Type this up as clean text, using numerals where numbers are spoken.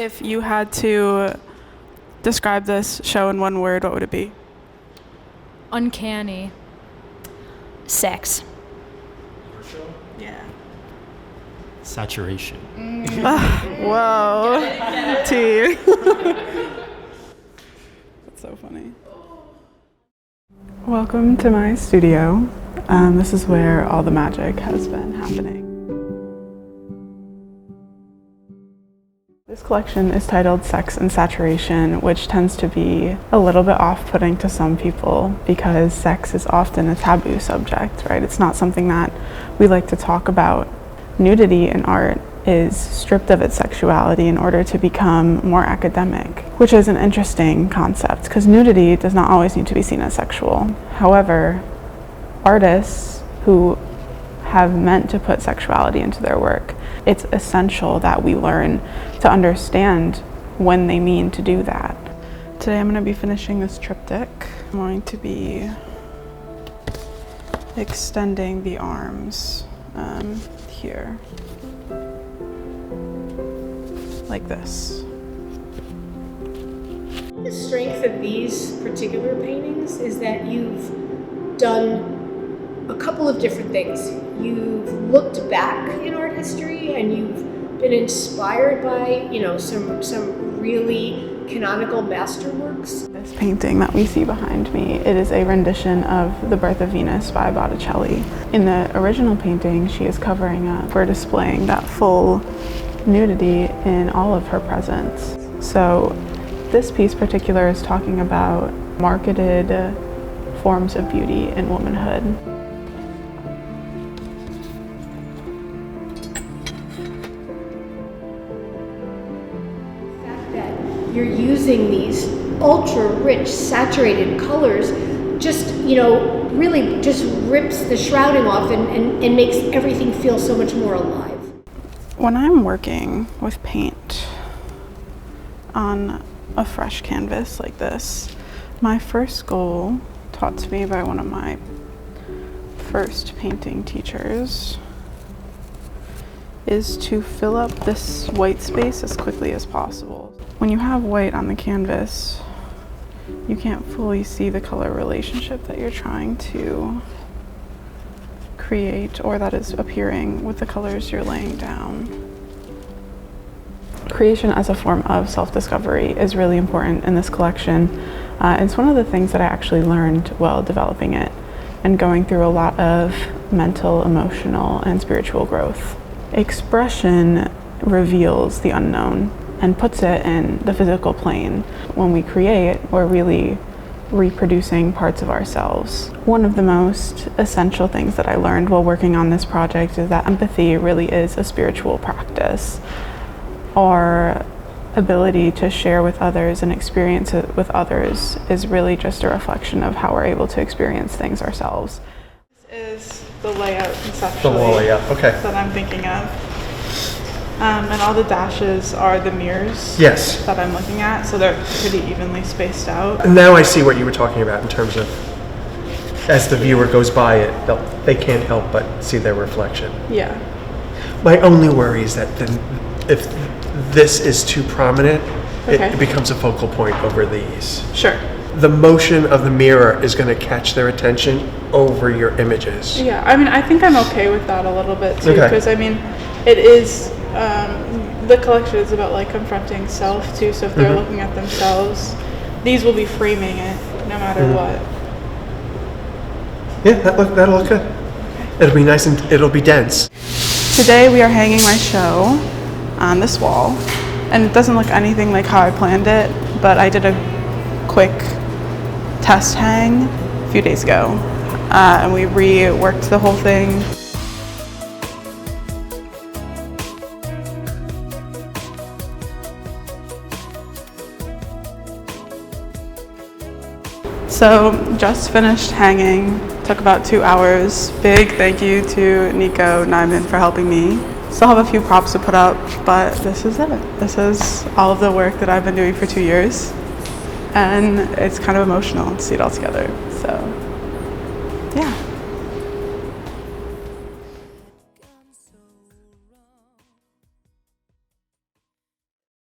If you had to describe this show in one word, what would it be? Uncanny. Sex. Yeah. Saturation. Whoa. T. That's so funny. Welcome to my studio. This is where all the magic has been happening. This collection is titled Sex and Saturation, which tends to be a little bit off-putting to some people because sex is often a taboo subject, right? It's not something that we like to talk about. Nudity in art is stripped of its sexuality in order to become more academic, which is an interesting concept because nudity does not always need to be seen as sexual. However, artists who have meant to put sexuality into their work, it's essential that we learn to understand when they mean to do that. Today I'm going to be finishing this triptych. I'm going to be extending the arms here, like this. The strength of these particular paintings is that you've done a couple of different things. You've looked back in art history and you've been inspired by, some really canonical masterworks. This painting that we see behind me, it is a rendition of The Birth of Venus by Botticelli. In the original painting, she is covering up. We're displaying that full nudity in all of her presence. So this piece particular is talking about marketed forms of beauty in womanhood. You're using these ultra rich, saturated colors, really just rips the shrouding off and makes everything feel so much more alive. When I'm working with paint on a fresh canvas like this, my first goal, taught to me by one of my first painting teachers, is to fill up this white space as quickly as possible. When you have white on the canvas, you can't fully see the color relationship that you're trying to create or that is appearing with the colors you're laying down. Creation as a form of self-discovery is really important in this collection. It's one of the things that I actually learned while developing it and going through a lot of mental, emotional, and spiritual growth. Expression reveals the unknown and puts it in the physical plane. When we create, we're really reproducing parts of ourselves. One of the most essential things that I learned while working on this project is that empathy really is a spiritual practice. Our ability to share with others and experience it with others is really just a reflection of how we're able to experience things ourselves. This is the layout conceptually that I'm thinking of. And all the dashes are the mirrors that I'm looking at, so they're pretty evenly spaced out. Now I see what you were talking about in terms of as the viewer goes by it, they can't help but see their reflection. Yeah. My only worry is that then if this is too prominent, it becomes a focal point over these. Sure. The motion of the mirror is going to catch their attention over your images. Yeah, I think I'm okay with that a little bit too, because it is, the collection is about confronting self too, so if they're looking at themselves, these will be framing it no matter what. Yeah, that'll look good. It'll be nice and it'll be dense. Today we are hanging my show on this wall, and it doesn't look anything like how I planned it, but I did a quick test hang a few days ago, and we reworked the whole thing. So just finished hanging, took about 2 hours. Big thank you to Nico Nyman for helping me. Still have a few props to put up, but this is it. This is all of the work that I've been doing for 2 years. And it's kind of emotional to see it all together, so yeah.